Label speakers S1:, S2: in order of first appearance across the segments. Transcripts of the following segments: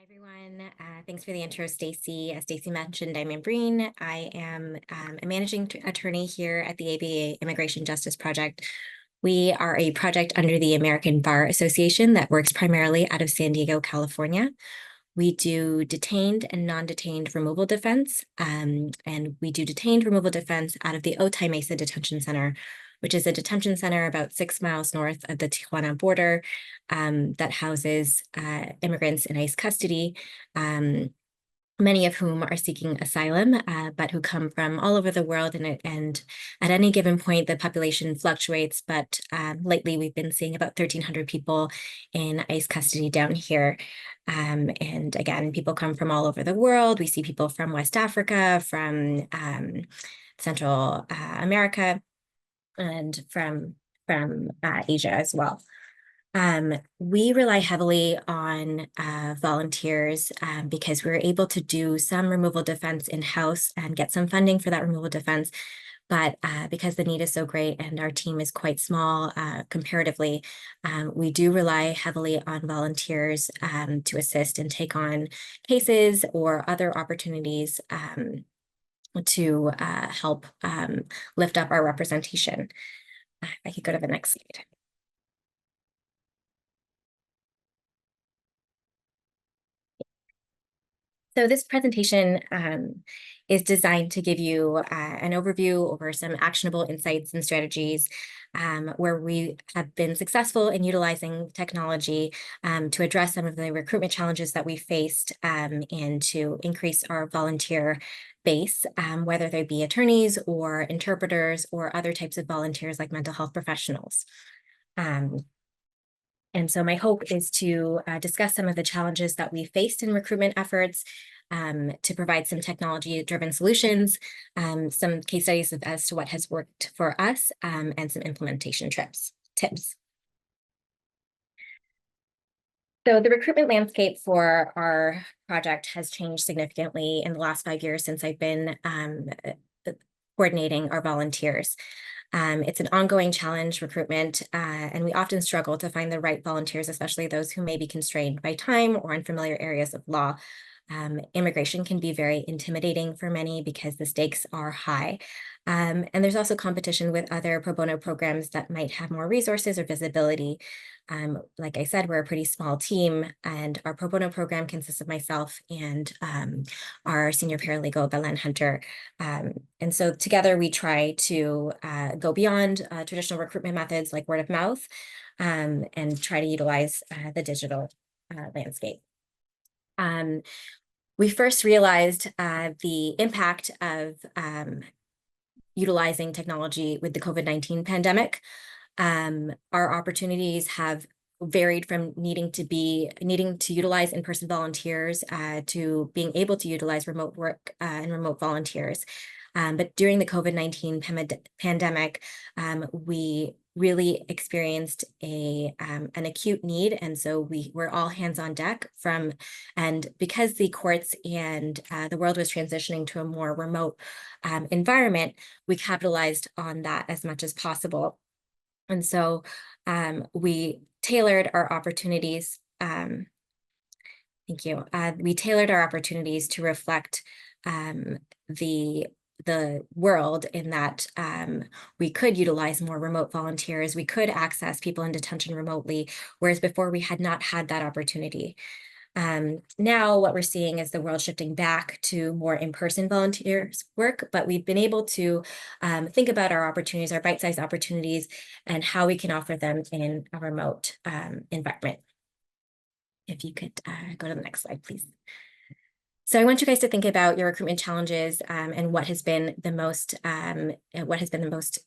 S1: Hi, everyone. Thanks for the intro, Stacy. As Stacy mentioned, I'm Ambreen. I am a managing attorney here at the ABA Immigration Justice Project. We are a project under the American Bar Association that works primarily out of San Diego, California. We do detained and non-detained removal defense, and we do detained removal defense out of the Otay Mesa Detention Center, which is a detention center about 6 miles north of the Tijuana border that houses immigrants in ICE custody, many of whom are seeking asylum, but who come from all over the world. And at any given point, the population fluctuates, but lately we've been seeing about 1,300 people in ICE custody down here. And again, people come from all over the world. We see people from West Africa, from Central America, and from Asia as well. We rely heavily on volunteers because we were able to do some removal defense in-house and get some funding for that removal defense. But because the need is so great and our team is quite small comparatively, we do rely heavily on volunteers to assist and take on cases or other opportunities to help lift up our representation. If I could go to the next slide. So this presentation is designed to give you an overview over some actionable insights and strategies where we have been successful in utilizing technology to address some of the recruitment challenges that we faced and to increase our volunteer base, whether they be attorneys or interpreters or other types of volunteers like mental health professionals. And so my hope is to discuss some of the challenges that we faced in recruitment efforts, to provide some technology-driven solutions, some case studies as to what has worked for us, and some implementation tips. So the recruitment landscape for our project has changed significantly in the last 5 years since I've been coordinating our volunteers. It's an ongoing challenge, recruitment, and we often struggle to find the right volunteers, especially those who may be constrained by time or unfamiliar areas of law. Immigration can be very intimidating for many because the stakes are high. And there's also competition with other pro bono programs that might have more resources or visibility. Like I said, we're a pretty small team, and our pro bono program consists of myself and our senior paralegal, Belen Hunter. And so together we try to go beyond traditional recruitment methods like word of mouth and try to utilize the digital landscape. We first realized the impact of utilizing technology with the COVID-19 pandemic. Our opportunities have varied from needing to utilize in-person volunteers to being able to utilize remote work and remote volunteers. But during the COVID-19 pandemic, we really experienced an acute need, and so we were all hands on deck and because the courts and the world was transitioning to a more remote environment, we capitalized on that as much as possible. And so we tailored our opportunities. Thank you. We tailored our opportunities to reflect the world in that we could utilize more remote volunteers. We could access people in detention remotely, whereas before we had not had that opportunity. Now what we're seeing is the world shifting back to more in-person volunteers work, but we've been able to think about our opportunities, our bite-sized opportunities, and how we can offer them in a remote environment. If you could go to the next slide, please. So I want you guys to think about your recruitment challenges and what has been the most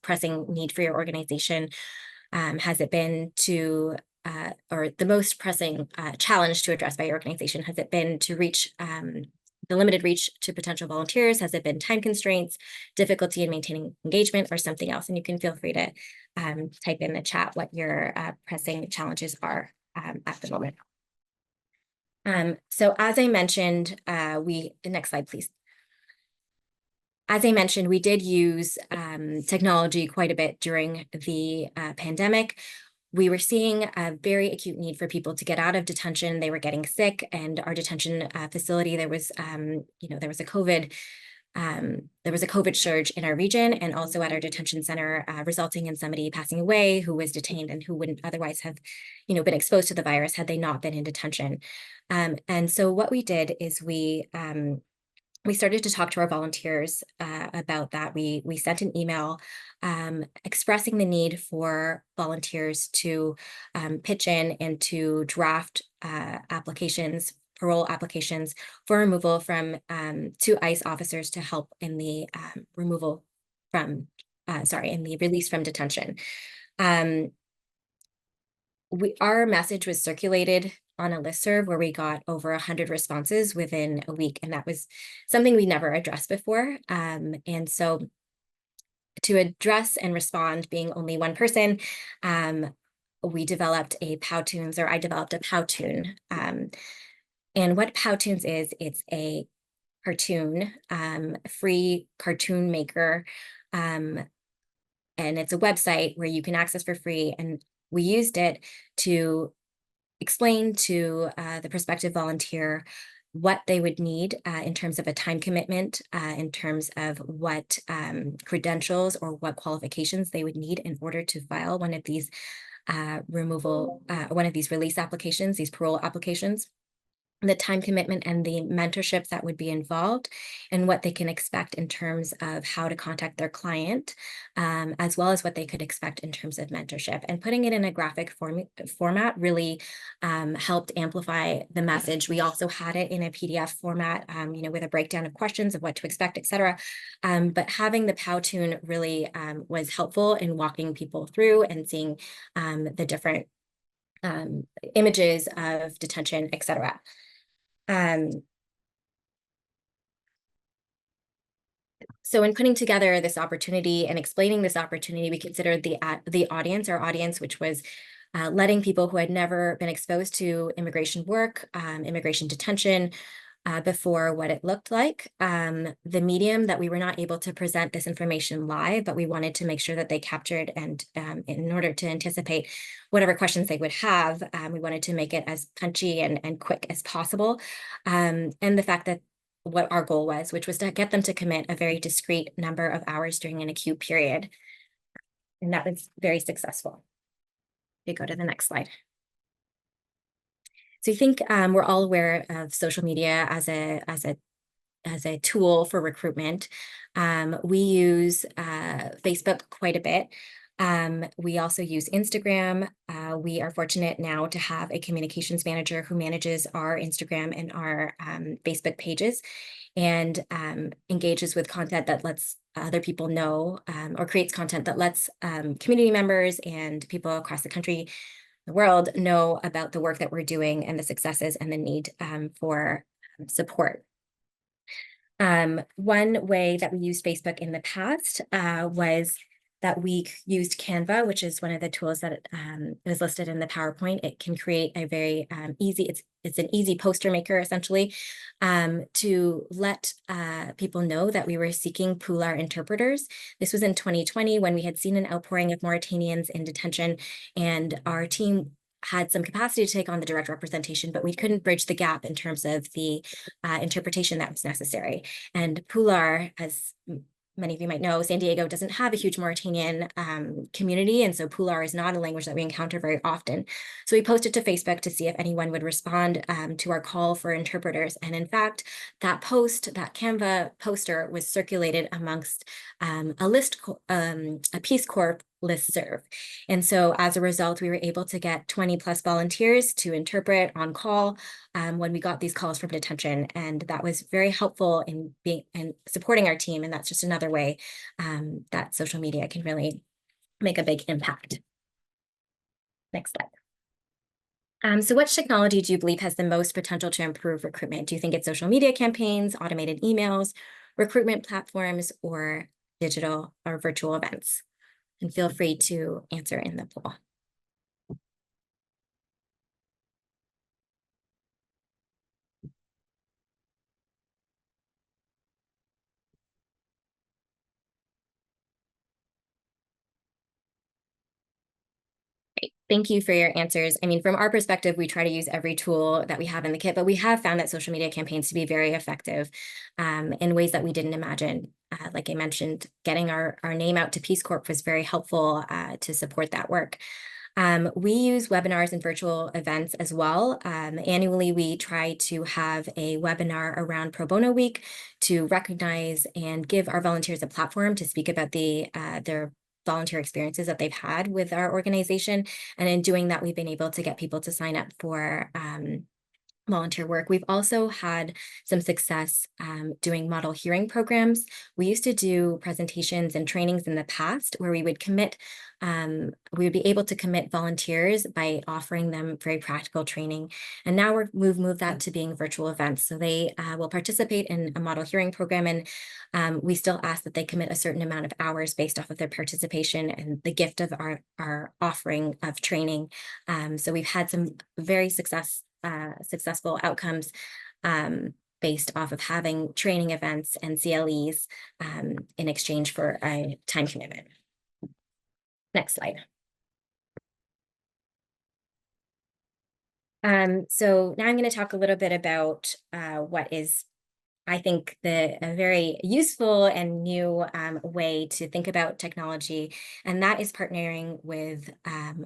S1: pressing need for your organization. Has it been to or the most pressing challenge to address by your organization? Has it been to reach the limited reach to potential volunteers? Has it been time constraints, difficulty in maintaining engagement, or something else? And you can feel free to type in the chat what your pressing challenges are at the moment. So as I mentioned, next slide, please. As I mentioned, we did use technology quite a bit during the pandemic. we were seeing a very acute need for people to get out of detention. They were getting sick, and our detention facility, there was there was a COVID surge in our region and also at our detention center, resulting in somebody passing away who was detained and who wouldn't otherwise have, been exposed to the virus had they not been in detention. And so what we did is we started to talk to our volunteers about that. We sent an email expressing the need for volunteers to pitch in and to draft applications, parole applications for removal from to ICE officers to help in the removal from, in the release from detention. Our message was circulated on a listserv where we got over 100 responses within a week, and that was something we never addressed before. And so to address and respond, being only one person, we developed a Powtoons, or I developed a Powtoon. And what Powtoons is, it's a cartoon, free cartoon maker, and it's a website where you can access for free. And we used it to explain to the prospective volunteer what they would need in terms of a time commitment, in terms of what credentials or what qualifications they would need in order to file one of these release applications, these parole applications, the time commitment and the mentorship that would be involved, and what they can expect in terms of how to contact their client, as well as what they could expect in terms of mentorship. And putting it in a graphic format really helped amplify the message. We also had it in a PDF format, with a breakdown of questions of what to expect, etc. But having the Powtoon really was helpful in walking people through and seeing the different images of detention, etc. So in putting together this opportunity and explaining this opportunity, we considered the audience, our audience, which was letting people who had never been exposed to immigration work, immigration detention, before, what it looked like. The medium that we were not able to present this information live, but we wanted to make sure that they captured, and in order to anticipate whatever questions they would have, we wanted to make it as punchy and quick as possible. And the fact that what our goal was, which was to get them to commit a very discrete number of hours during an acute period. And that was very successful. We go to the next slide. So I think we're all aware of social media as a tool for recruitment. We use Facebook quite a bit. We also use Instagram. We are fortunate now to have a communications manager who manages our Instagram and our Facebook pages, and engages with content that lets other people know, or creates content that lets community members and people across the country, the world, know about the work that we're doing and the successes and the need for support. One way that we used Facebook in the past was that we used Canva, which is one of the tools that is listed in the PowerPoint. It can create a very easy, it's an easy poster maker, essentially, to let people know that we were seeking Pular interpreters. This was in 2020 when we had seen an outpouring of Mauritanians in detention, and our team had some capacity to take on the direct representation, but we couldn't bridge the gap in terms of the interpretation that was necessary. And Pular, as many of you might know, San Diego doesn't have a huge Mauritanian community, and so Pular is not a language that we encounter very often. So we posted to Facebook to see if anyone would respond to our call for interpreters. And in fact, that Canva poster was circulated amongst a Peace Corps listserv. And so as a result, we were able to get 20 plus volunteers to interpret on call when we got these calls from detention. And that was very helpful in supporting our team. And that's just another way that social media can really make a big impact. Next slide. So which technology do you believe has the most potential to improve recruitment? Do you think it's social media campaigns, automated emails, recruitment platforms, or digital or virtual events? And feel free to answer in the poll. Great. Thank you for your answers. I mean, from our perspective, we try to use every tool that we have in the kit, but we have found that social media campaigns to be very effective in ways that we didn't imagine. Like I mentioned, getting our name out to Peace Corp was very helpful to support that work. We use webinars and virtual events as well. Annually, we try to have a webinar around Pro Bono Week to recognize and give our volunteers a platform to speak about their volunteer experiences that they've had with our organization. And in doing that, we've been able to get people to sign up for volunteer work. We've also had some success doing model hearing programs. We used to do presentations and trainings in the past where we would we would be able to commit volunteers by offering them very practical training. And now we've moved that to being virtual events. So they will participate in a model hearing program, and we still ask that they commit a certain amount of hours based off of their participation and the gift of our offering of training. So we've had some very successful outcomes based off of having training events and CLEs in exchange for a time commitment. Next slide. So now I'm going to talk a little bit about what is, I think, a very useful and new way to think about technology, and that is partnering with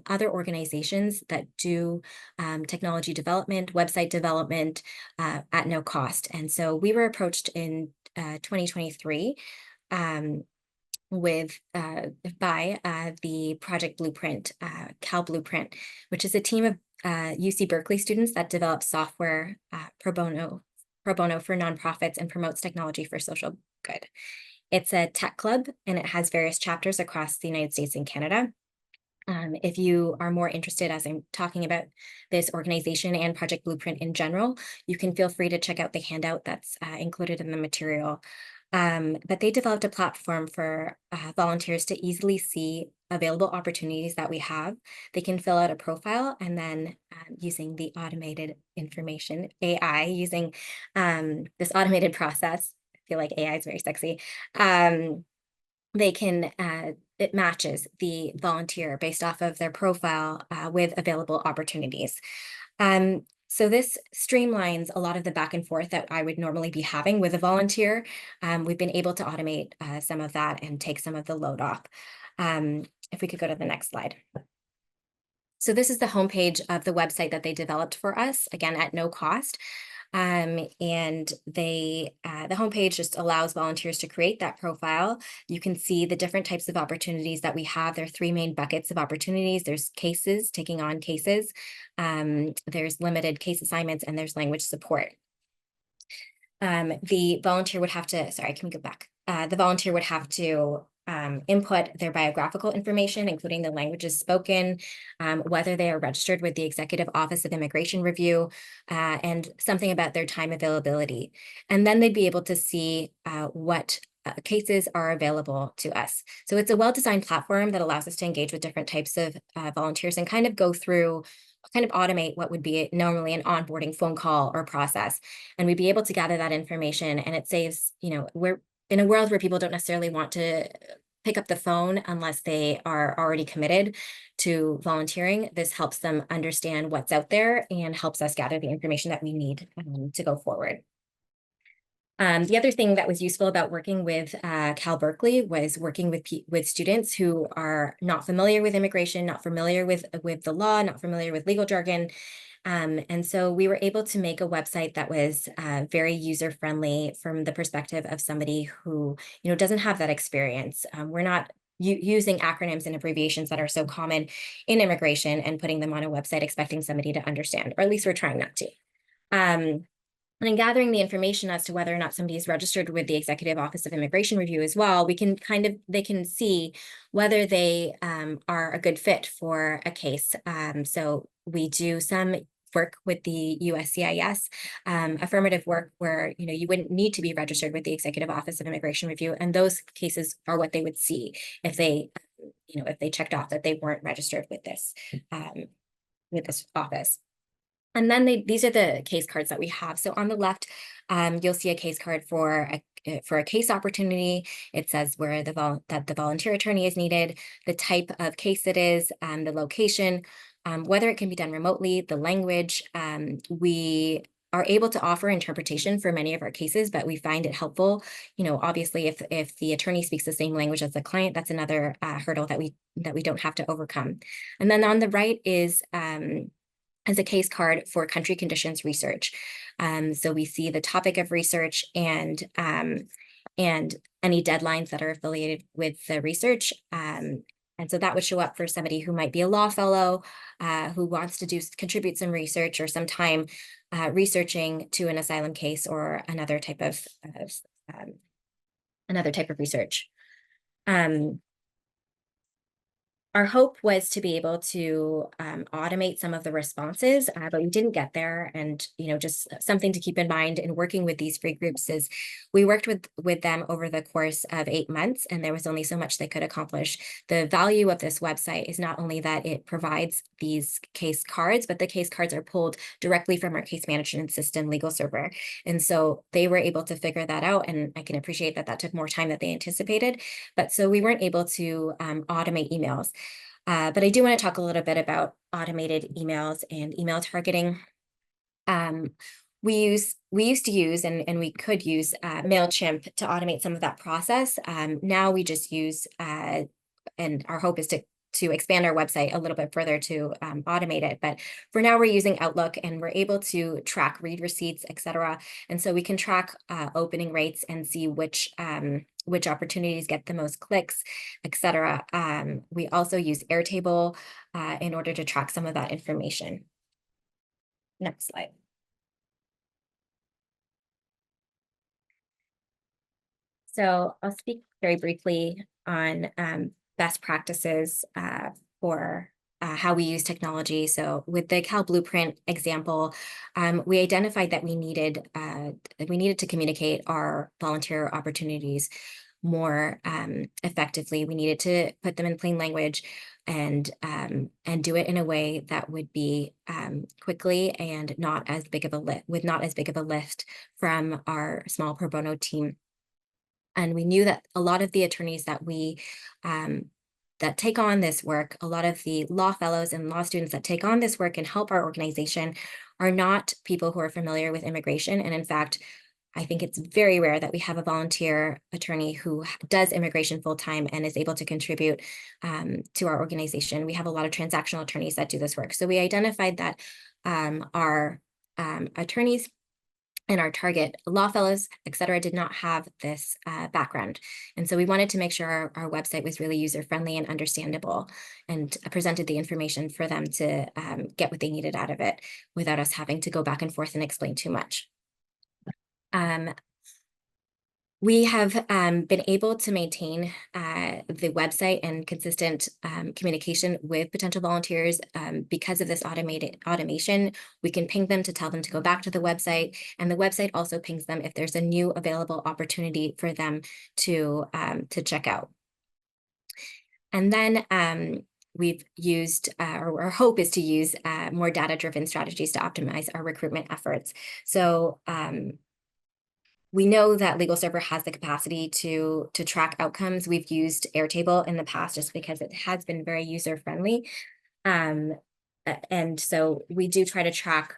S1: other organizations that do technology development, website development at no cost. And so we were approached in 2023 by the Project Blueprint, Cal Blueprint, which is a team of UC Berkeley students that develop software pro bono for nonprofits and promotes technology for social good. It's a tech club, and it has various chapters across the United States and Canada. If you are more interested, as I'm talking about this organization and Project Blueprint in general, you can feel free to check out the handout that's included in the material. But they developed a platform for volunteers to easily see available opportunities that we have. They can fill out a profile, and then using the automated information, AI, using this automated process, I feel like AI is very sexy, they can, it matches the volunteer based off of their profile with available opportunities. So this streamlines a lot of the back and forth that I would normally be having with a volunteer. We've been able to automate some of that and take some of the load off. If we could go to the next slide. So this is the homepage of the website that they developed for us, again, at no cost. And the homepage just allows volunteers to create that profile. You can see the different types of opportunities that we have. There are three main buckets of opportunities. There's cases, taking on cases. There's limited case assignments, and there's language support. The volunteer would have to, sorry, can we go back? The volunteer would have to input their biographical information, including the languages spoken, whether they are registered with the Executive Office of Immigration Review, and something about their time availability. And then they'd be able to see what cases are available to us. So it's a well-designed platform that allows us to engage with different types of volunteers and kind of go through, kind of automate what would be normally an onboarding phone call or process. And we'd be able to gather that information, and it saves, we're in a world where people don't necessarily want to pick up the phone unless they are already committed to volunteering. This helps them understand what's out there and helps us gather the information that we need to go forward. The other thing that was useful about working with Cal Berkeley was working with students who are not familiar with immigration, not familiar with the law, not familiar with legal jargon. And so we were able to make a website that was very user-friendly from the perspective of somebody who, doesn't have that experience. We're not using acronyms and abbreviations that are so common in immigration and putting them on a website expecting somebody to understand, or at least we're trying not to. And in gathering the information as to whether or not somebody is registered with the Executive Office of Immigration Review as well, they can see whether they are a good fit for a case. So we do some work with the USCIS, affirmative work where, you wouldn't need to be registered with the Executive Office of Immigration Review. And those cases are what they would see if they, if they checked off that they weren't registered with this office. And then these are the case cards that we have. So on the left, you'll see a case card for a case opportunity. It says that the volunteer attorney is needed, the type of case it is, the location. whether it can be done remotely, the language. We are able to offer interpretation for many of our cases, but we find it helpful. Obviously, if the attorney speaks the same language as the client, that's another hurdle that we don't have to overcome. And then on the right is as a case card for country conditions research. So we see the topic of research and any deadlines that are affiliated with the research. And so that would show up for somebody who might be a law fellow, who wants to contribute some research or some time researching to an asylum case or another type of research. Our hope was to be able to automate some of the responses, but we didn't get there. And just something to keep in mind in working with these free groups is we worked with them over the course of 8 months, and there was only so much they could accomplish. The value of this website is not only that it provides these case cards, but the case cards are pulled directly from our case management system, Legal Server. And so they were able to figure that out, and I can appreciate that that took more time than they anticipated. But so we weren't able to automate emails. But I do want to talk a little bit about automated emails and email targeting. We used to use and we could use MailChimp to automate some of that process. Now we just use, and our hope is to expand our website a little bit further to automate it. But for now, we're using Outlook, and we're able to track read receipts, et cetera. And so we can track opening rates and see which opportunities get the most clicks, et cetera. We also use Airtable in order to track some of that information. Next slide. So I'll speak very briefly on best practices for how we use technology. So with the Cal Blueprint example, we identified that we needed to communicate our volunteer opportunities more effectively. We needed to put them in plain language and do it in a way that would be quickly and not as big of a lift from our small pro bono team. And we knew that a lot of the attorneys that that take on this work, a lot of the law fellows and law students that take on this work and help our organization are not people who are familiar with immigration. And in fact, I think it's very rare that we have a volunteer attorney who does immigration full-time and is able to contribute to our organization. We have a lot of transactional attorneys that do this work. So we identified that our attorneys and our target law fellows, et cetera, did not have this background. And so we wanted to make sure our website was really user-friendly and understandable and presented the information for them to get what they needed out of it without us having to go back and forth and explain too much. We have been able to maintain the website and consistent communication with potential volunteers because of this automation. We can ping them to tell them to go back to the website, and the website also pings them if there's a new available opportunity for them to check out. And then we've used, or our hope is to use more data-driven strategies to optimize our recruitment efforts. So we know that Legal Server has the capacity to track outcomes. We've used Airtable in the past just because it has been very user-friendly. And so we do try to track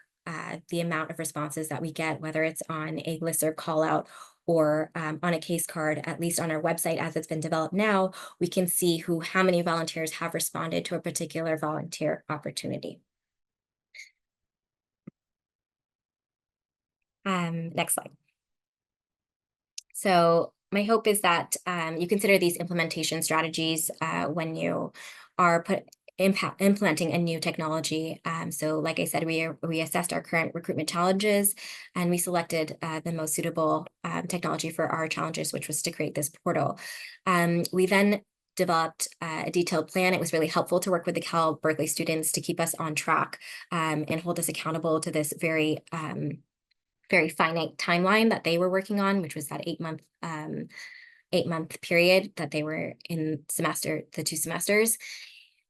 S1: the amount of responses that we get, whether it's on a listserv call out or on a case card. At least on our website as it's been developed now, we can see how many volunteers have responded to a particular volunteer opportunity. Next slide. So my hope is that you consider these implementation strategies when you are implementing a new technology. So like I said, we assessed our current recruitment challenges, and we selected the most suitable technology for our challenges, which was to create this portal. We then developed a detailed plan. It was really helpful to work with the Cal Berkeley students to keep us on track and hold us accountable to this very finite timeline that they were working on, which was that 8-month period that they were in the 2 semesters.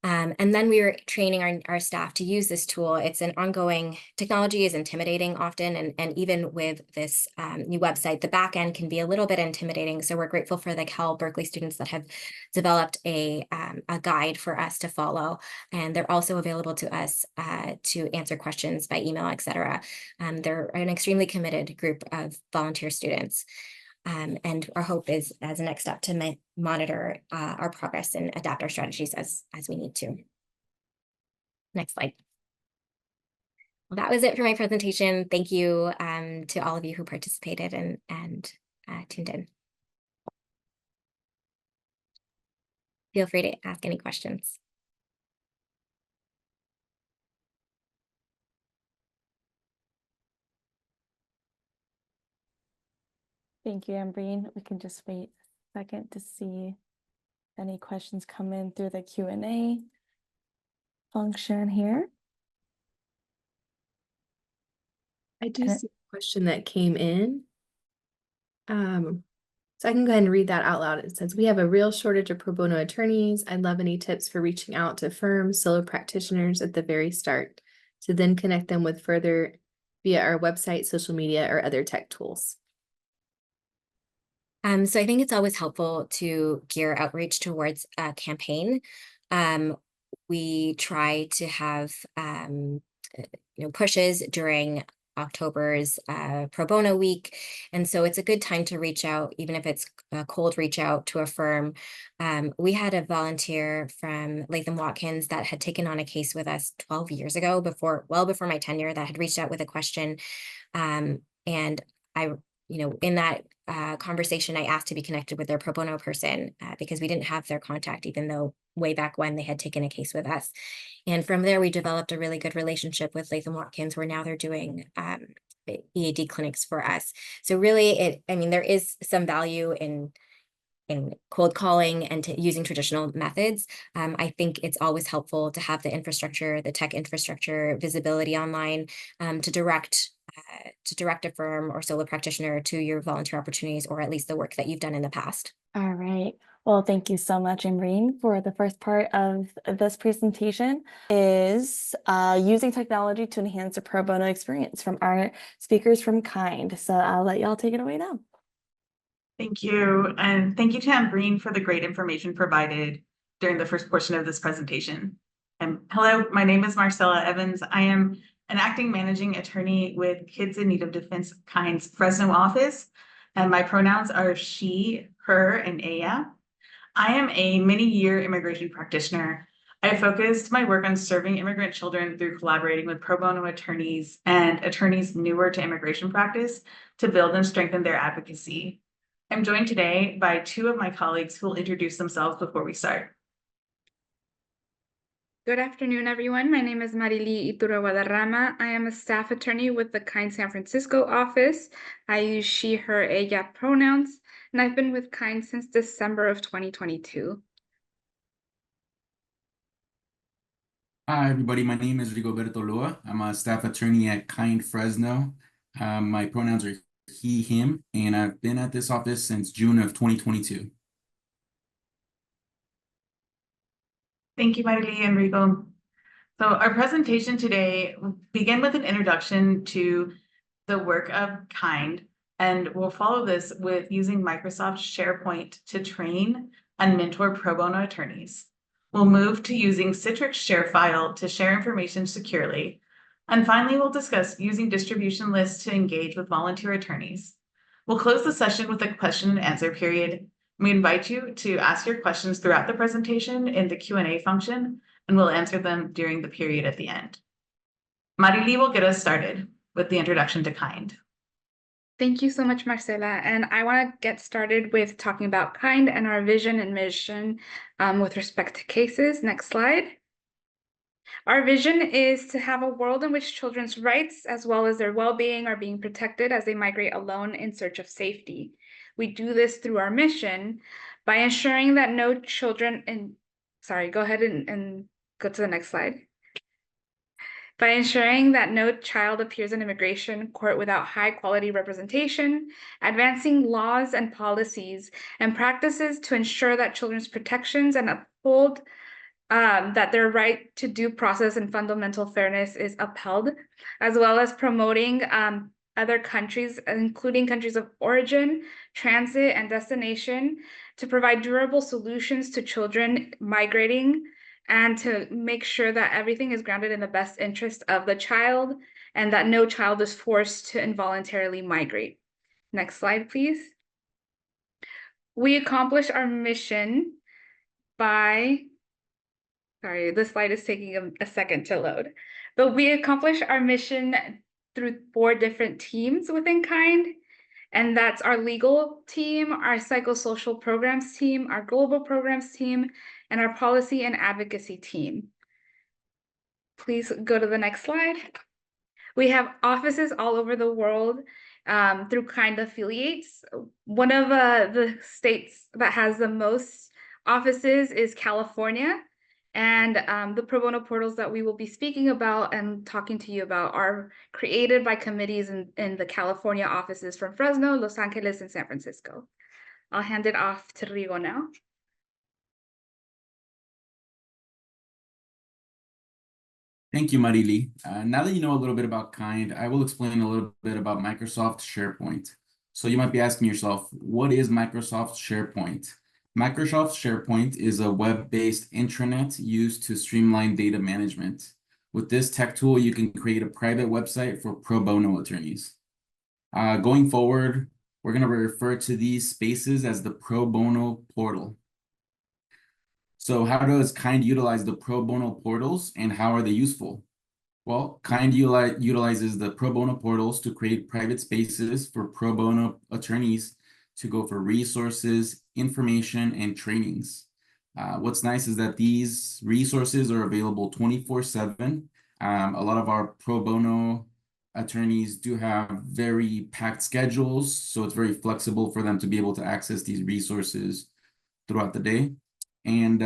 S1: And then we were training our staff to use this tool. It's an ongoing, technology is intimidating often, and even with this new website, the back end can be a little bit intimidating. So we're grateful for the Cal Berkeley students that have developed a guide for us to follow. And they're also available to us to answer questions by email, etc. They're an extremely committed group of volunteer students. And our hope is, as a next step, to monitor our progress and adapt our strategies as we need to. Next slide. Well, that was it for my presentation. Thank you to all of you who participated and tuned in. Feel free to ask any questions.
S2: Thank you, Ambreen. We can just wait a second to see any questions come in through the Q&A function here.
S3: I do see a question that came in. So I can go ahead and read that out loud. It says, we have a real shortage of pro bono attorneys. I'd love any tips for reaching out to firms, solo practitioners at the very start, to then connect them with further via our website, social media, or other tech tools.
S1: So I think it's always helpful to gear outreach towards a campaign. We try to have pushes during October's pro bono week, and so it's a good time to reach out, even if it's a cold reach out to a firm. We had a volunteer from Latham Watkins that had taken on a case with us 12 years ago, well before my tenure, that had reached out with a question, and I, in that conversation, I asked to be connected with their pro bono person because we didn't have their contact, even though way back when they had taken a case with us. And from there, we developed a really good relationship with Latham Watkins, where now they're doing EAD clinics for us. So really, there is some value in cold calling and using traditional methods. I think it's always helpful to have the infrastructure, the tech infrastructure, visibility online to direct a firm or solo practitioner to your volunteer opportunities, or at least the work that you've done in the past.
S2: All right. Well, thank you so much, Ambreen, for the first part of this presentation is using technology to enhance the pro bono experience from our speakers from KIND. So I'll let y'all take it away now.
S4: Thank you. And thank you to Ambreen for the great information provided during the first portion of this presentation. And hello, my name is Marcella Evans. I am an acting managing attorney with Kids in Need of Defense KIND's Fresno office, and my pronouns are she, her, and ella. I am a many-year immigration practitioner. I have focused my work on serving immigrant children through collaborating with pro bono attorneys and attorneys newer to immigration practice to build and strengthen their advocacy. I'm joined today by two of my colleagues who will introduce themselves before we start.
S5: Good afternoon, everyone. My name is Marily Iturra Guadarrama. I am a staff attorney with the KIND San Francisco office. I use she, her, ella pronouns, and I've been with KIND since December of 2022.
S6: Hi, everybody. My name is Rigoberto Lua. I'm a staff attorney at KIND Fresno. My pronouns are he, him, and I've been at this office since June of 2022.
S4: Thank you, Marily and Rigo. So our presentation today will begin with an introduction to the work of KIND, and we'll follow this with using Microsoft SharePoint to train and mentor pro bono attorneys. We'll move to using Citrix ShareFile to share information securely. And finally, we'll discuss using distribution lists to engage with volunteer attorneys. We'll close the session with a question and answer period. We invite you to ask your questions throughout the presentation in the Q&A function, and we'll answer them during the period at the end. Marily will get us started with the introduction to KIND.
S5: Thank you so much, Marcela. And I want to get started with talking about KIND and our vision and mission with respect to cases. Next slide. Our vision is to have a world in which children's rights, as well as their well-being, are being protected as they migrate alone in search of safety. We do this through our mission by ensuring that no children go ahead and go to the next slide. By ensuring that no child appears in immigration court without high-quality representation, advancing laws and policies and practices to ensure that children's protections and uphold that their right to due process and fundamental fairness is upheld, as well as promoting other countries, including countries of origin, transit, and destination, to provide durable solutions to children migrating and to make sure that everything is grounded in the best interest of the child and that no child is forced to involuntarily migrate. Next slide, please. We accomplish our mission by, sorry, this slide is taking a second to load, but we accomplish our mission through 4 different teams within KIND, and that's our legal team, our psychosocial programs team, our global programs team, and our policy and advocacy team. Please go to the next slide. We have offices all over the world through KIND affiliates. One of the states that has the most offices is California. And the pro bono portals that we will be speaking about and talking to you about are created by committees in the California offices from Fresno, Los Angeles, and San Francisco. I'll hand it off to Rigo now.
S6: Thank you, Marily. Now that you know a little bit about KIND, I will explain a little bit about Microsoft SharePoint. So you might be asking yourself, what is Microsoft SharePoint? Microsoft SharePoint is a web-based intranet used to streamline data management. With this tech tool, you can create a private website for pro bono attorneys. Going forward, we're going to refer to these spaces as the pro bono portal. So how does KIND utilize the pro bono portals and how are they useful? Well, KIND utilizes the pro bono portals to create private spaces for pro bono attorneys to go for resources, information, and trainings. What's nice is that these resources are available 24/7. A lot of our pro bono attorneys do have very packed schedules, so it's very flexible for them to be able to access these resources throughout the day. And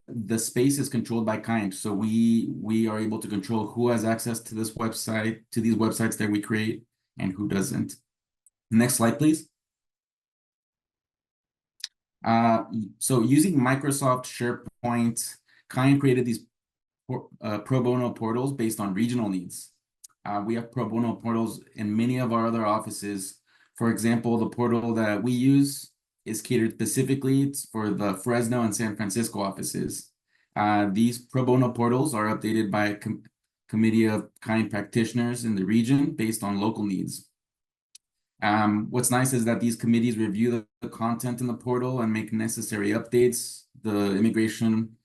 S6: the space is controlled by KIND, so we are able to control who has access to this website, to these websites that we create, and who doesn't. Next slide, please. So using Microsoft SharePoint, KIND created these pro bono portals based on regional needs. We have pro bono portals in many of our other offices. For example, the portal that we use is catered specifically for the Fresno and San Francisco offices. These pro bono portals are updated by a committee of KIND practitioners in the region based on local needs. What's nice is that these committees review the content in the portal and make necessary updates. The immigration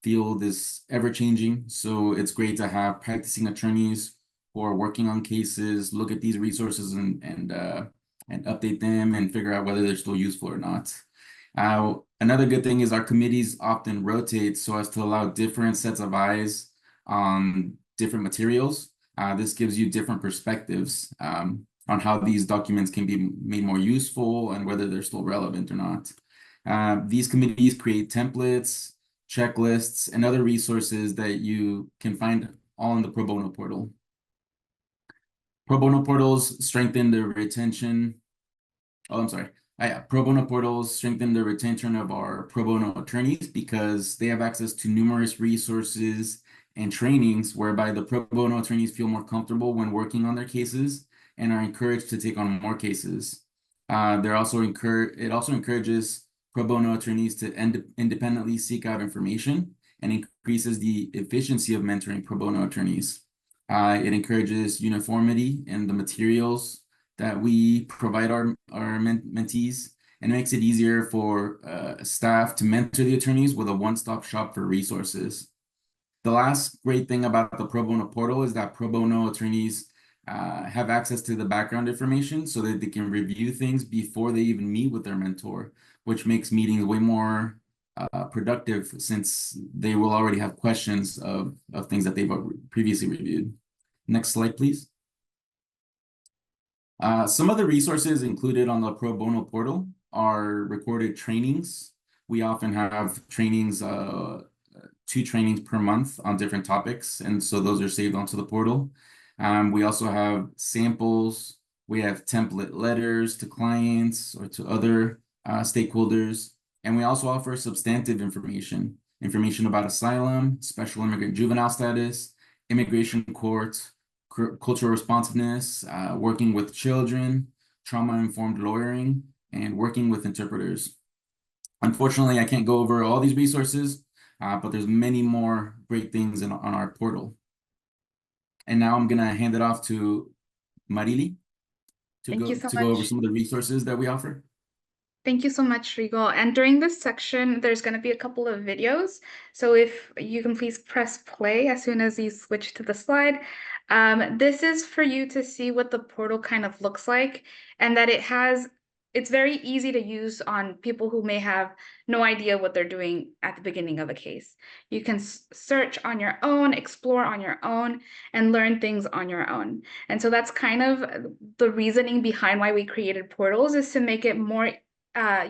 S6: field is ever-changing, so it's great to have practicing attorneys who are working on cases look at these resources and update them and figure out whether they're still useful or not. Another good thing is our committees often rotate so as to allow different sets of eyes on different materials. This gives you different perspectives on how these documents can be made more useful and whether they're still relevant or not. These committees create templates, checklists, and other resources that you can find all in the pro bono portal. Pro bono portals strengthen the retention. Pro bono portals strengthen the retention of our pro bono attorneys because they have access to numerous resources and trainings whereby the pro bono attorneys feel more comfortable when working on their cases and are encouraged to take on more cases. It also encourages pro bono attorneys to independently seek out information and increases the efficiency of mentoring pro bono attorneys. It encourages uniformity in the materials that we provide our mentees, and makes it easier for staff to mentor the attorneys with a one-stop shop for resources. The last great thing about the pro bono portal is that pro bono attorneys have access to the background information so that they can review things before they even meet with their mentor, which makes meetings way more productive since they will already have questions of things that they've previously reviewed. Next slide, please. Some of the resources included on the pro bono portal are recorded trainings. We often have trainings, 2 trainings per month on different topics, and so those are saved onto the portal. We also have samples. We have template letters to clients or to other stakeholders. And we also offer substantive information. information about asylum, special immigrant juvenile status, immigration court, cultural responsiveness, working with children, trauma-informed lawyering, and working with interpreters. Unfortunately, I can't go over all these resources, but there's many more great things on our portal. And now I'm gonna hand it off to Marily to
S5: Thank you so
S6: go over
S5: much.
S6: some of the resources that we offer.
S5: Thank you so much, Rigo. And during this section, there's going to be a couple of videos. So if you can please press play as soon as you switch to the slide. This is for you to see what the portal kind of looks like, and that it's very easy to use on people who may have no idea what they're doing at the beginning of a case. You can search on your own, explore on your own, and learn things on your own. And so that's kind of the reasoning behind why we created portals, is to make it more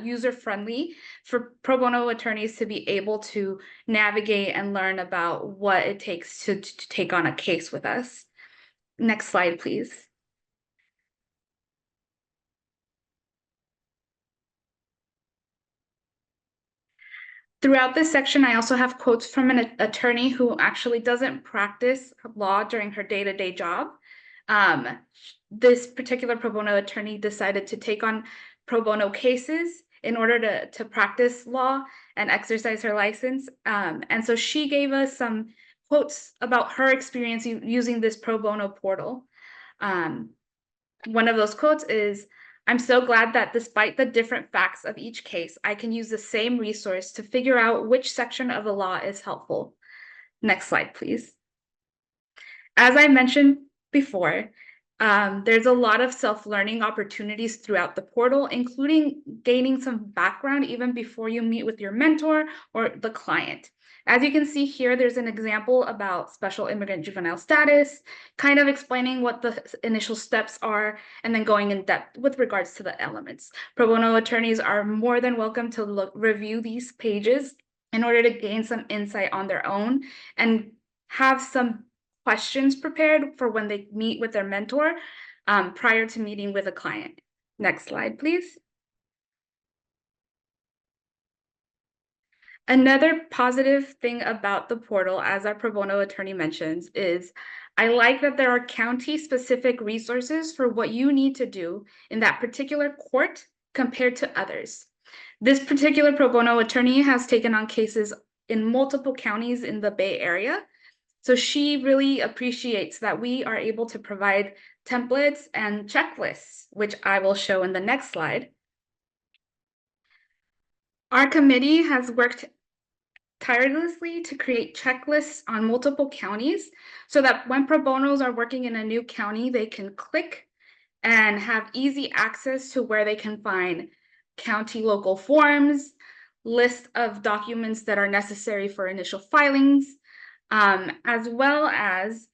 S5: user-friendly for pro bono attorneys to be able to navigate and learn about what it takes to take on a case with us. Next slide, please. Throughout this section, I also have quotes from an attorney who actually doesn't practice law during her day-to-day job. This particular pro bono attorney decided to take on pro bono cases in order to practice law and exercise her license. And so she gave us some quotes about her experience using this pro bono portal. One of those quotes is, "I'm so glad that despite the different facts of each case, I can use the same resource to figure out which section of the law is helpful." Next slide, please. As I mentioned before, there's a lot of self-learning opportunities throughout the portal, including gaining some background even before you meet with your mentor or the client. As you can see here, there's an example about special immigrant juvenile status, kind of explaining what the initial steps are, and then going in depth with regards to the elements. Pro bono attorneys are more than welcome to review these pages in order to gain some insight on their own and have some questions prepared for when they meet with their mentor prior to meeting with a client. Next slide, please. Another positive thing about the portal, as our pro bono attorney mentions, is I like that there are county-specific resources for what you need to do in that particular court compared to others. This particular pro bono attorney has taken on cases in multiple counties in the Bay Area. So she really appreciates that we are able to provide templates and checklists, which I will show in the next slide. Our committee has worked tirelessly to create checklists on multiple counties so that when pro bonos are working in a new county, they can click and have easy access to where they can find county local forms, list of documents that are necessary for initial filings, as well as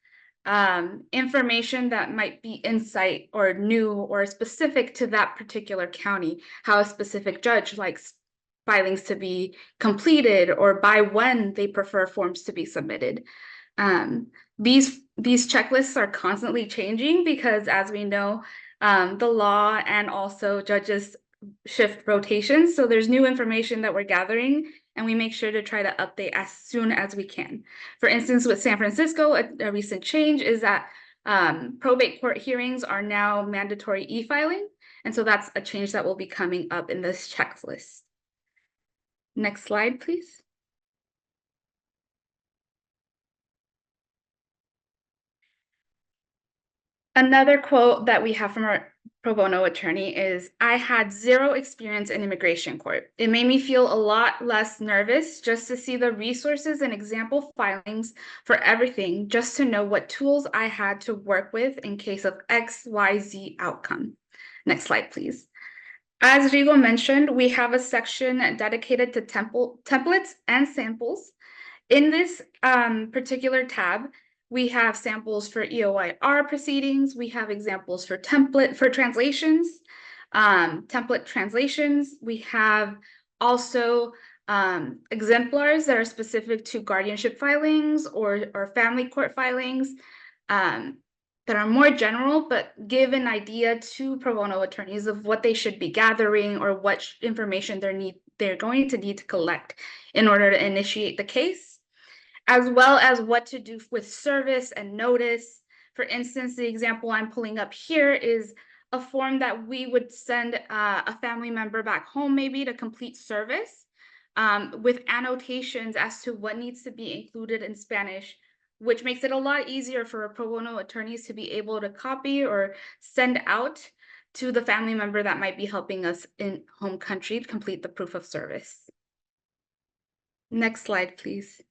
S5: information that might be insight or new or specific to that particular county, how a specific judge likes filings to be completed or by when they prefer forms to be submitted. These checklists are constantly changing because, as we know, the law and also judges shift rotations. So there's new information that we're gathering, and we make sure to try to update as soon as we can. For instance, with San Francisco, a recent change is that probate court hearings are now mandatory e-filing. And so that's a change that will be coming up in this checklist. Next slide, please. Another quote that we have from our pro bono attorney is, "I had zero experience in immigration court. It made me feel a lot less nervous just to see the resources and example filings for everything, just to know what tools I had to work with in case of XYZ outcome." Next slide, please. As Rigo mentioned, we have a section dedicated to templates and samples. In this particular tab, we have samples for EOIR proceedings. We have examples for translations, template translations. We have also exemplars that are specific to guardianship filings or family court filings that are more general, but give an idea to pro bono attorneys of what they should be gathering or what information they're going to need to collect in order to initiate the case, as well as what to do with service and notice. For instance, the example I'm pulling up here is a form that we would send a family member back home maybe to complete service, with annotations as to what needs to be included in Spanish, which makes it a lot easier for pro bono attorneys to be able to copy or send out to the family member that might be helping us in home country to complete the proof of service. Next slide, please.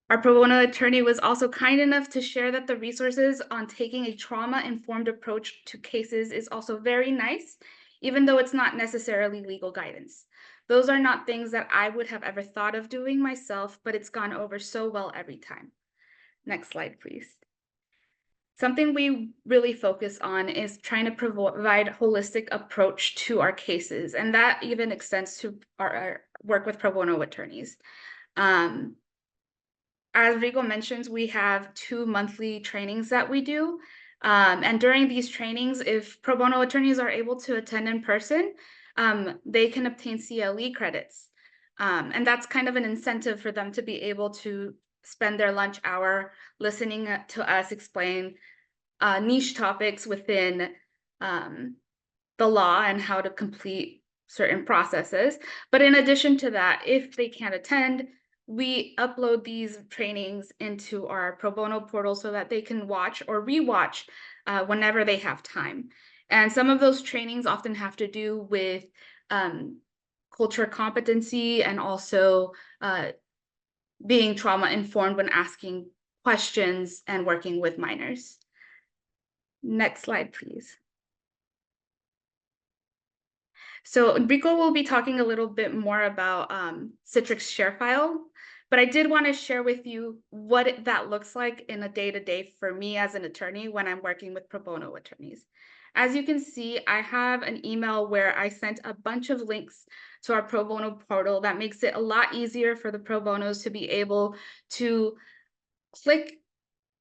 S5: Our pro bono attorney was also kind enough to share that the resources on taking a trauma-informed approach to cases is also very nice, even though it's not necessarily legal guidance. Those are not things that I would have ever thought of doing myself, but it's gone over so well every time. Next slide, please. Something we really focus on is trying to provide holistic approach to our cases, and that even extends to our work with pro bono attorneys. As Rigo mentions, we have 2 monthly trainings that we do. And during these trainings, if pro bono attorneys are able to attend in person, they can obtain CILA credits. And that's kind of an incentive for them to be able to spend their lunch hour listening to us explain niche topics within the law and how to complete certain processes. But in addition to that, if they can't attend, we upload these trainings into our pro bono portal so that they can watch or rewatch whenever they have time. And some of those trainings often have to do with culture competency and also being trauma informed when asking questions and working with minors. Next slide, please. So Enrico will be talking a little bit more about Citrix ShareFile, but I did want to share with you what that looks like in a day-to-day for me as an attorney when I'm working with pro bono attorneys. As you can see, I have an email where I sent a bunch of links to our pro bono portal that makes it a lot easier for the pro bonos to be able to click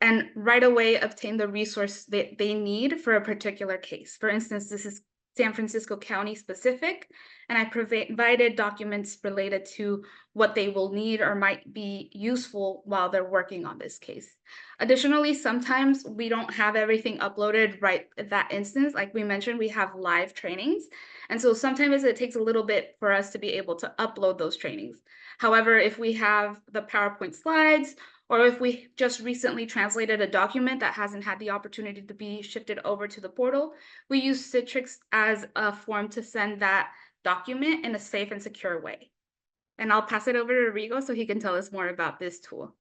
S5: and right away obtain the resource that they need for a particular case. For instance, this is San Francisco County specific, and I provided documents related to what they will need or might be useful while they're working on this case. Additionally, sometimes we don't have everything uploaded right at that instance. Like we mentioned, we have live trainings. And so sometimes it takes a little bit for us to be able to upload those trainings. However, if we have the PowerPoint slides, or if we just recently translated a document that hasn't had the opportunity to be shifted over to the portal, we use Citrix as a form to send that document in a safe and secure way. And I'll pass it over to Rigo so he can tell us more about this tool.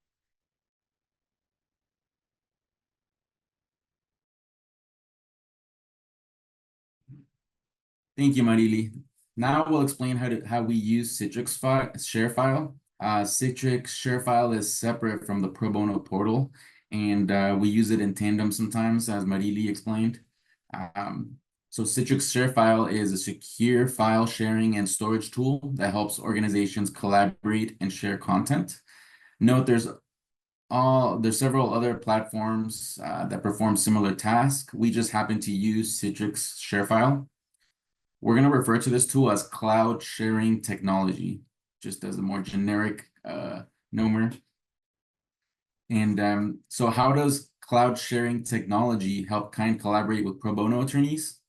S6: Thank you, Marily. Now we'll explain how we use Citrix ShareFile. Citrix ShareFile is separate from the pro bono portal, and we use it in tandem sometimes, as Marily explained. So Citrix ShareFile is a secure file sharing and storage tool that helps organizations collaborate and share content. Note there's several other platforms that perform similar tasks. We just happen to use Citrix ShareFile. We're going to refer to this tool as cloud sharing technology, just as a more generic nomer. And so how does cloud sharing technology help Kind collaborate with pro bono attorneys?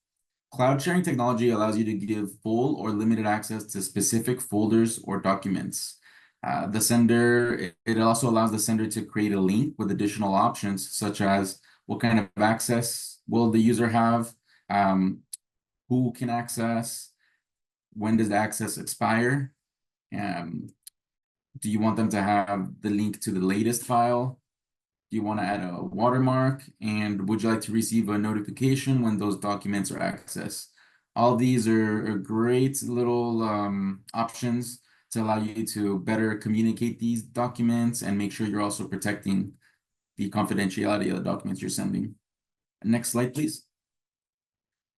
S6: Cloud sharing technology allows you to give full or limited access to specific folders or documents. It also allows the sender to create a link with additional options, such as what kind of access will the user have, who can access, when does the access expire, do you want them to have the link to the latest file? Do you want to add a watermark? And would you like to receive a notification when those documents are accessed? All these are great little options to allow you to better communicate these documents and make sure you're also protecting the confidentiality of the documents you're sending. Next slide, please.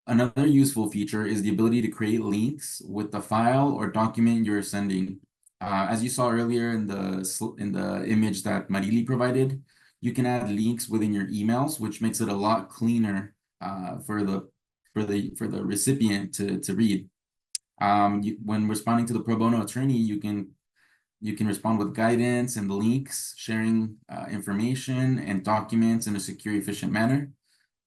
S6: Another useful feature is the ability to create links with the file or document you're sending. As you saw earlier in the image that Marily provided, you can add links within your emails, which makes it a lot cleaner for the recipient to read. When responding to the pro bono attorney, you can respond with guidance and links, sharing information and documents in a secure, efficient manner.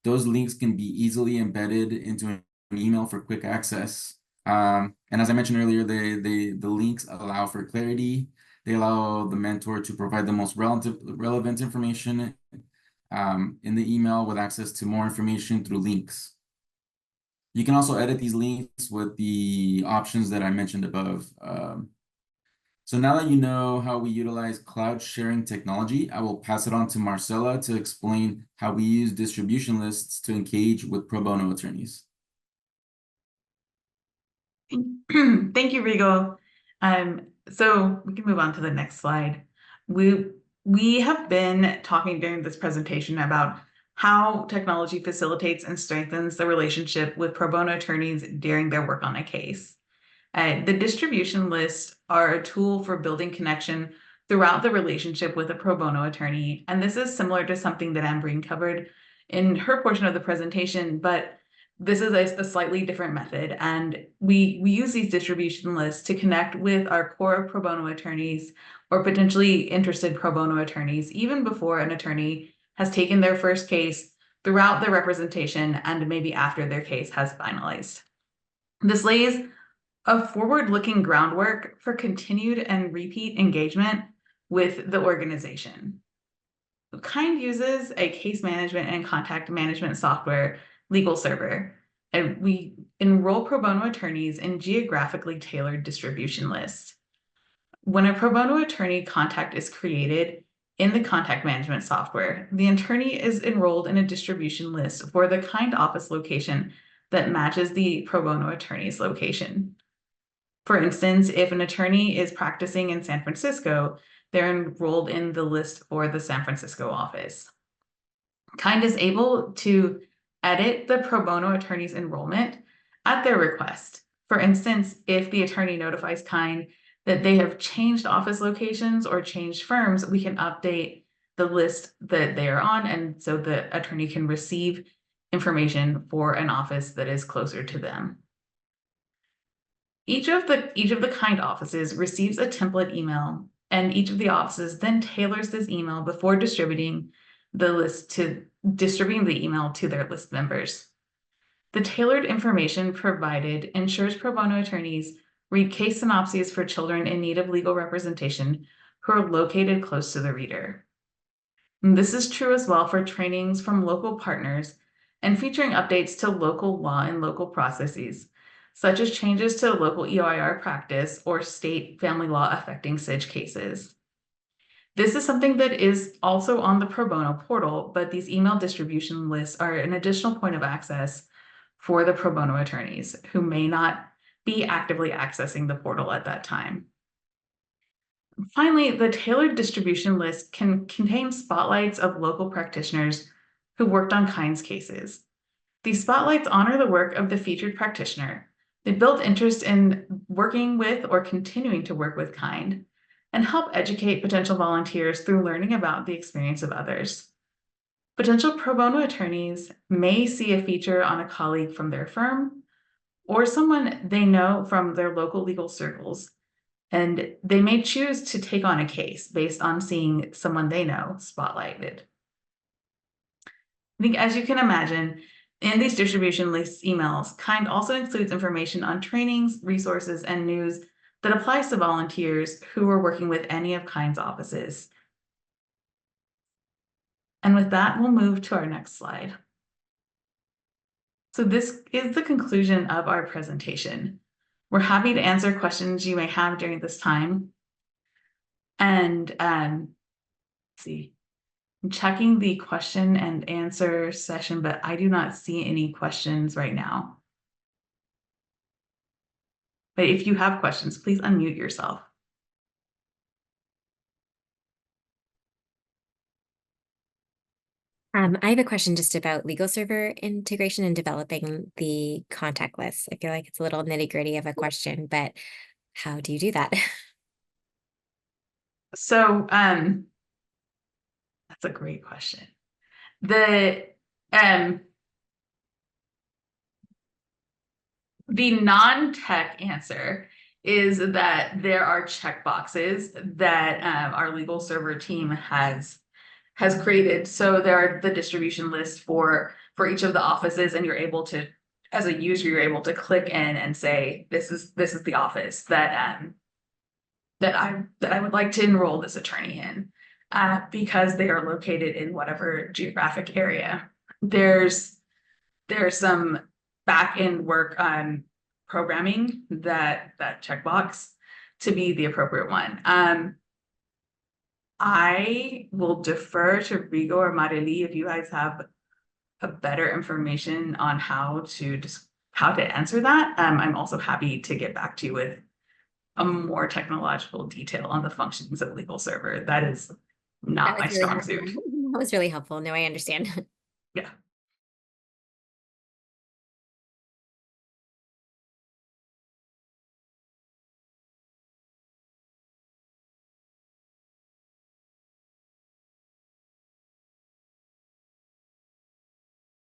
S6: Those links can be easily embedded into an email for quick access. And as I mentioned earlier, the links allow for clarity. They allow the mentor to provide the most relevant information in the email with access to more information through links. You can also edit these links with the options that I mentioned above. So now that you know how we utilize cloud sharing technology, I will pass it on to Marcela to explain how we use distribution lists to engage with pro bono attorneys.
S4: Thank you, Rigo. So we can move on to the next slide. We have been talking during this presentation about how technology facilitates and strengthens the relationship with pro bono attorneys during their work on a case. The distribution lists are a tool for building connection throughout the relationship with a pro bono attorney. And this is similar to something that Ambreen covered in her portion of the presentation, but this is a slightly different method. And we use these distribution lists to connect with our core pro bono attorneys or potentially interested pro bono attorneys, even before an attorney has taken their first case, throughout their representation, and maybe after their case has finalized. This lays a forward-looking groundwork for continued and repeat engagement with the organization. Kind uses a case management and contact management software, Legal Server, and we enroll pro bono attorneys in geographically tailored distribution lists. When a pro bono attorney contact is created in the contact management software, the attorney is enrolled in a distribution list for the Kind office location that matches the pro bono attorney's location. For instance, if an attorney is practicing in San Francisco, they're enrolled in the list for the San Francisco office. Kind is able to edit the pro bono attorney's enrollment at their request. For instance, if the attorney notifies Kind that they have changed office locations or changed firms, we can update the list that they are on, and so the attorney can receive information for an office that is closer to them. Each of the Kind offices receives a template email, and each of the offices then tailors this email before distributing the email to their list members. The tailored information provided ensures pro bono attorneys read case synopses for children in need of legal representation who are located close to the reader. And this is true as well for trainings from local partners and featuring updates to local law and local processes, such as changes to local EOIR practice or state family law affecting SIDG cases. This is something that is also on the pro bono portal, but these email distribution lists are an additional point of access for the pro bono attorneys who may not be actively accessing the portal at that time. Finally, the tailored distribution list can contain spotlights of local practitioners who worked on Kind's cases. These spotlights honor the work of the featured practitioner. They build interest in working with or continuing to work with Kind and help educate potential volunteers through learning about the experience of others. Potential pro bono attorneys may see a feature on a colleague from their firm or someone they know from their local legal circles, and they may choose to take on a case based on seeing someone they know spotlighted. I think, as you can imagine, in these distribution list emails, Kind also includes information on trainings, resources, and news that applies to volunteers who are working with any of Kind's offices. And with that, we'll move to our next slide. So this is the conclusion of our presentation. We're happy to answer questions you may have during this time. And let's see. I'm checking the question and answer session, but I do not see any questions right now. But if you have questions, please unmute yourself.
S1: I have a question just about Legal Server integration and developing the contact list. I feel like it's a little nitty-gritty of a question, but how do you do that?
S4: So that's a great question. The the non-tech answer is that there are checkboxes that our legal server team has created. So there are the distribution list for each of the offices, and you're able to, as a user, you're able to click in and say, this is the office that I would like to enroll this attorney in, because they are located in whatever geographic area. There's some back-end work on programming that checkbox to be the appropriate one. I will defer to Rigo or Marily if you guys have a better information on how to answer that. I'm also happy to get back to you with a more technological detail on the functions of legal server. That is not my strong suit.
S1: That was really helpful. No, I understand.
S4: Yeah.